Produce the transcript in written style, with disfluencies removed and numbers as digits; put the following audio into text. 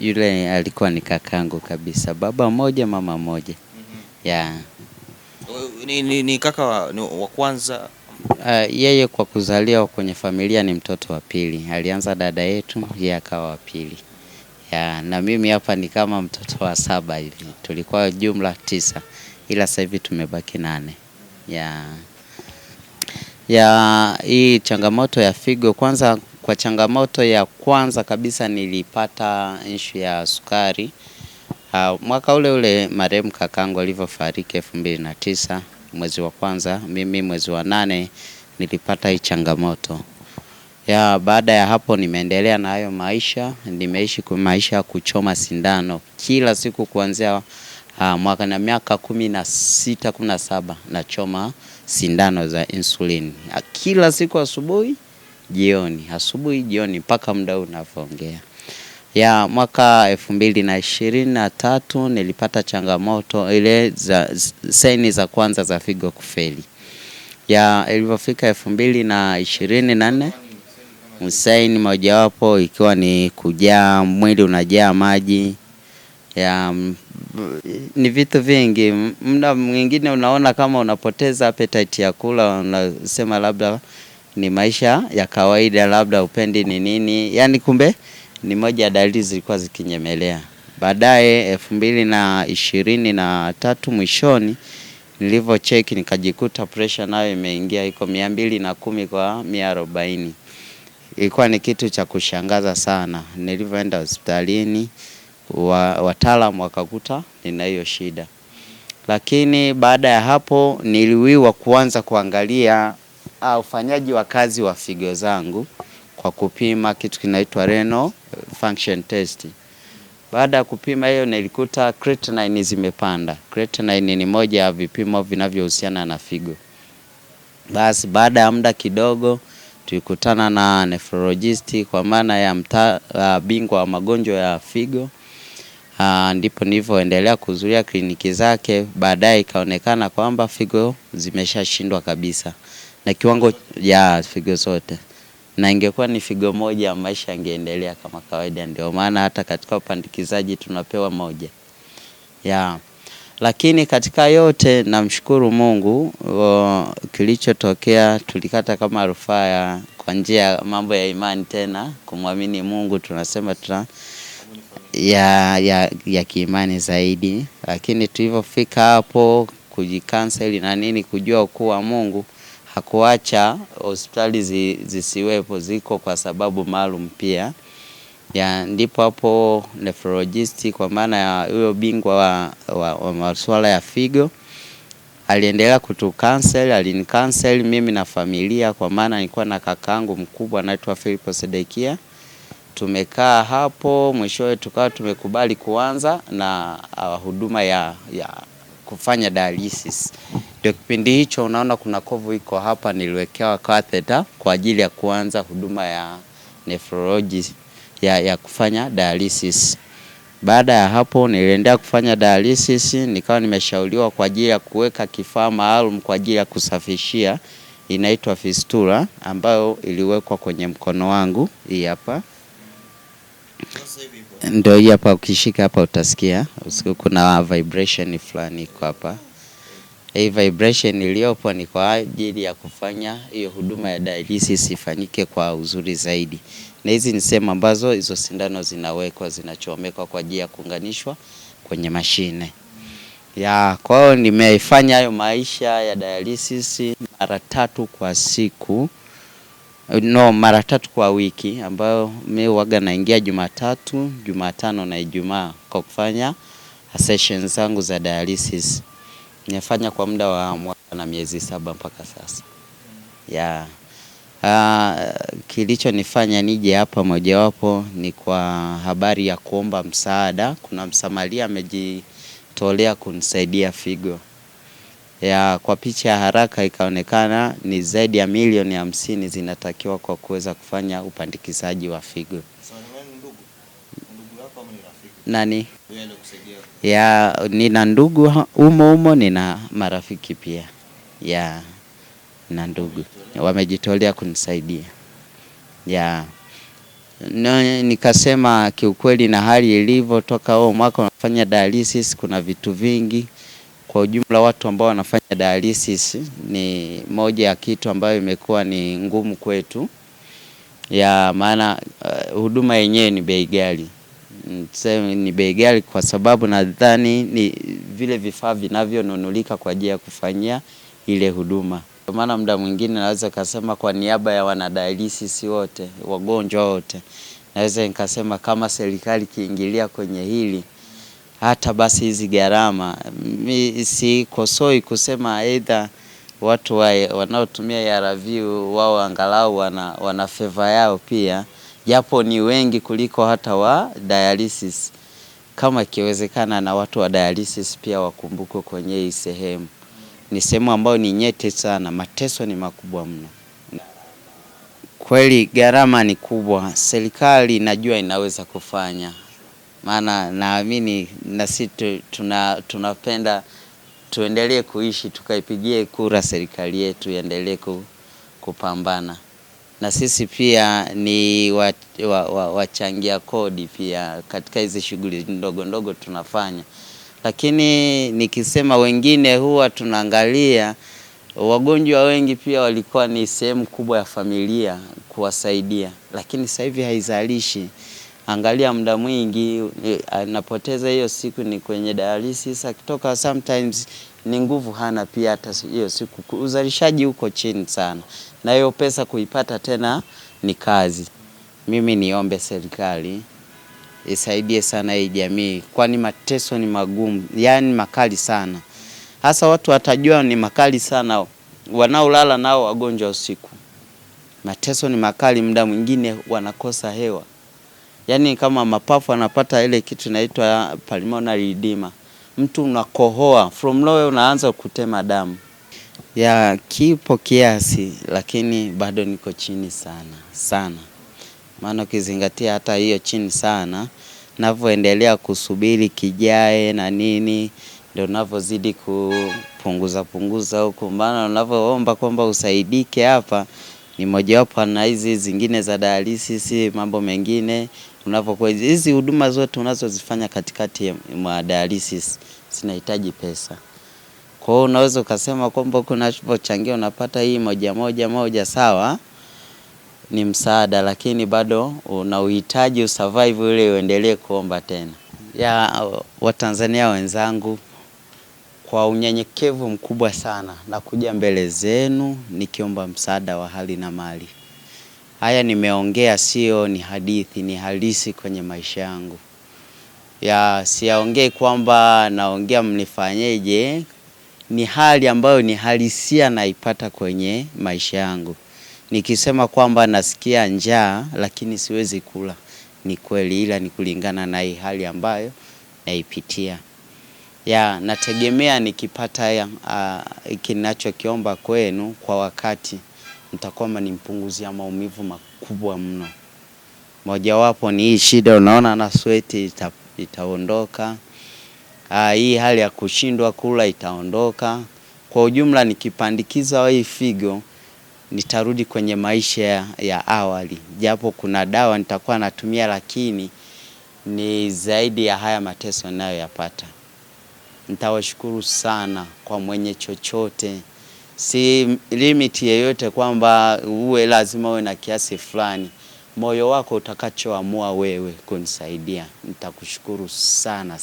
Yule alikuwa ni kakangu kabisa, baba mmoja mama mmoja. Yeah. Ni kaka wa kwanza? Yeye kwa kuzaliwa kwenye familia ni mtoto wa pili. Alianza dada yetu, yeye akawa wa pili. Yeah, na mimi hapa ni kama mtoto wa 7 hivi. Tulikuwa jumla 9, ila sasa hivi tumebaki 8. Hii changamoto ya figo, kwanza kwa changamoto ya kwanza kabisa nilipata issue ya sukari. Mwaka ule ule marehemu kakangu alivyofariki 2009 mwezi wa kwanza, mimi mwezi wa 8 nilipata hii changamoto. Baada ya hapo nimeendelea na hayo maisha, nimeishi kwa maisha ya kuchoma sindano kila siku kuanzia mwaka na miaka 16 17 nachoma sindano za insulin. Kila siku asubuhi jioni mpaka muda huu ninavyoongea. Mwaka 2023 nilipata changamoto ile za saini za kwanza za figo kufeli. Ilipofika 2024 saini mojawapo ikiwa ni kujaa mwili unajaa maji. Ni vitu vingi, muda mwingine unaona kama unapoteza appetite ya kula, unasema labda ni maisha ya kawaida, labda upendi ni nini. Yaani kumbe ni moja ya dalili zilikuwa zikinyemelea. Baadaye 2023 mwishoni nilivyocheck nikajikuta pressure nayo imeingia iko 210 kwa 140. Ilikuwa ni kitu cha kushangaza sana. Nilivyoenda hospitalini wataalamu wakakuta nina hiyo shida. Lakini baada ya hapo niliwiwa kuanza kuangalia ufanyaji wa kazi wa figo zangu kwa kupima kitu kinaitwa renal function test. Baada ya kupima hiyo nilikuta creatinine zimepanda. Creatinine ni moja ya vipimo vinavyohusiana na figo. Basi baada ya muda kidogo tulikutana na nephrologist kwa maana ya bingwa wa magonjwa ya figo. Ndipo nilivyoendelea kuzuia kliniki zake. Baadaye ikaonekana kwamba figo zimeshashindwa kabisa na kiwango ya figo zote, na ingekuwa ni figo moja maisha yangeendelea kama kawaida. Ndio maana hata katika upandikizaji tunapewa moja. Lakini katika yote namshukuru Mungu, kilichotokea tulikata kama rufaa kwa njia ya mambo ya imani, tena kumwamini Mungu, tunasema ya kiimani zaidi. Lakini tulivyofika hapo kujikanseli na nini, kujua kuwa Mungu hakuacha hospitali zisiwepo, ziko kwa sababu maalum pia. Ndipo hapo nephrologist kwa maana ya huyo bingwa wa masuala ya figo aliendelea alinikansel mimi na familia, kwa maana nilikuwa na kakaangu mkubwa anaitwa Philip Sedekia. Tumekaa hapo, mwishowe tukawa tumekubali kuanza na huduma ya kufanya dialysis. Ndio kipindi hicho unaona kuna kovu iko hapa, niliwekewa catheter kwa ajili ya kuanza huduma ya nephrology ya kufanya dialysis. Baada ya hapo niliendelea kufanya dialysis, nikawa nimeshauriwa kwa ajili ya kuweka kifaa maalum kwa ajili ya kusafishia, inaitwa fistula, ambayo iliwekwa kwenye mkono wangu. Hii hapa ndio, hii hapa, ukishika hapa utasikia kuna vibration fulani iko hapa. Hii vibration iliyopo ni kwa ajili ya kufanya hiyo huduma ya dialysis ifanyike kwa uzuri zaidi. Na hizi ni sehemu ambazo hizo sindano zinawekwa, zinachomekwa kwa ajili ya kuunganishwa kwenye mashine. Kwa hiyo nimeifanya hayo maisha ya dialysis mara 3 kwa siku. Mara 3 kwa wiki, ambayo mimi huaga naingia Jumatatu, Jumatano na Ijumaa kwa kufanya sessions zangu za dialysis. Nimefanya kwa muda wa mwaka na miezi 7 mpaka sasa. Kilichonifanya nije hapa mojawapo ni kwa habari ya kuomba msaada. Kuna msamaria amejitolea kunisaidia figo. Kwa picha ya haraka ikaonekana ni zaidi ya milioni 50 zinatakiwa kwa kuweza kufanya upandikizaji wa figo. Ndugu yako ama ni rafiki? Nani? Yeye alikusaidia? Nina ndugu umo, nina marafiki pia. Na ndugu wamejitolea kunisaidia. Nikasema kiukweli na hali ilivyo toka huo mwaka unafanya dialysis kuna vitu vingi. Kwa ujumla watu ambao wanafanya dialysis ni moja ya kitu ambayo imekuwa ni ngumu kwetu. Ya maana huduma yenyewe ni bei ghali. Ni bei ghali kwa sababu nadhani ni vile vifaa vinavyonunulika kwa ajili ya kufanyia ile huduma. Kwa maana muda mwingine naweza kusema kwa niaba ya wanadialysis wote, wagonjwa wote, naweza nikasema kama serikali kiingilia kwenye hili, hata basi hizi gharama, sikosoi kusema aidha watu wanaotumia ARV wao angalau wana favor yao pia, japo ni wengi kuliko hata wa dialysis. Kama ikiwezekana na watu wa dialysis pia wakumbukwe kwenye hii sehemu. Ni sehemu ambayo ni nyeti sana, mateso ni makubwa mno. Kweli gharama ni kubwa, serikali najua inaweza kufanya. Maana naamini na sisi tunapenda tuendelee kuishi, tukaipigie kura serikali yetu iendelee kupambana. Na sisi pia ni wachangia kodi pia katika hizi shughuli ndogo ndogo tunafanya. Lakini nikisema wengine huwa tunaangalia wagonjwa wengi pia walikuwa ni sehemu kubwa ya familia kuwasaidia. Lakini sasa hivi haizalishi. Angalia muda mwingi anapoteza hiyo siku ni kwenye dialysis, akitoka sometimes ni nguvu hana pia hata hiyo siku. Uzalishaji uko chini sana. Na hiyo pesa kuipata tena ni kazi. Mimi niombe serikali isaidie sana hii jamii, kwani mateso ni magumu, yani makali sana. Hasa watu watajua ni makali sana wanaolala nao wagonjwa usiku. Mateso ni makali, muda mwingine wanakosa hewa. Yani kama mapafu anapata ile kitu inaitwa pulmonary edema. Mtu unakohoa, from nowhere unaanza kutema damu. Ya kipo kiasi, lakini bado niko chini sana. Maana ukizingatia hata hiyo chini sana, ninavyoendelea kusubiri kijae na nini, ndio ninavyozidi kupunguza huko. Maana unavyoomba kwamba usaidike hapa, ni mojawapo na hizi zingine za dialysis, mambo mengine. Unavyokuwa hizi huduma zote unazozifanya katikati mwa dialysis zinahitaji pesa. Kwa hiyo unaweza ukasema kwamba unapochangia unapata hii moja sawa, ni msaada, lakini bado unauhitaji usurvive ili uendelee kuomba tena. Ya Watanzania wenzangu, kwa unyenyekevu mkubwa sana na kuja mbele zenu nikiomba msaada wa hali na mali. Haya nimeongea sio ni hadithi, ni halisi kwenye maisha yangu. Ya siyaongei kwamba naongea mnifanyeje, ni hali ambayo ni halisia naipata kwenye maisha yangu. Nikisema kwamba nasikia njaa lakini siwezi kula, ni kweli, ila ni kulingana na hii hali ambayo naipitia. Ya nategemea nikipata kinachokiomba kwenu kwa wakati, mtakuwa mnanipunguzia maumivu makubwa mno. Mojawapo ni hii shida unaona na sweti itaondoka. Hii hali ya kushindwa kula itaondoka. Kwa ujumla nikipandikiza hii figo nitarudi kwenye maisha ya awali. Japo kuna dawa nitakuwa natumia, lakini ni zaidi ya haya mateso ninayoyapata. Nitawashukuru sana kwa mwenye chochote. Si limit yeyote kwamba uwe lazima uwe na kiasi fulani. Moyo wako utakachoamua wewe kunisaidia. Nitakushukuru sana.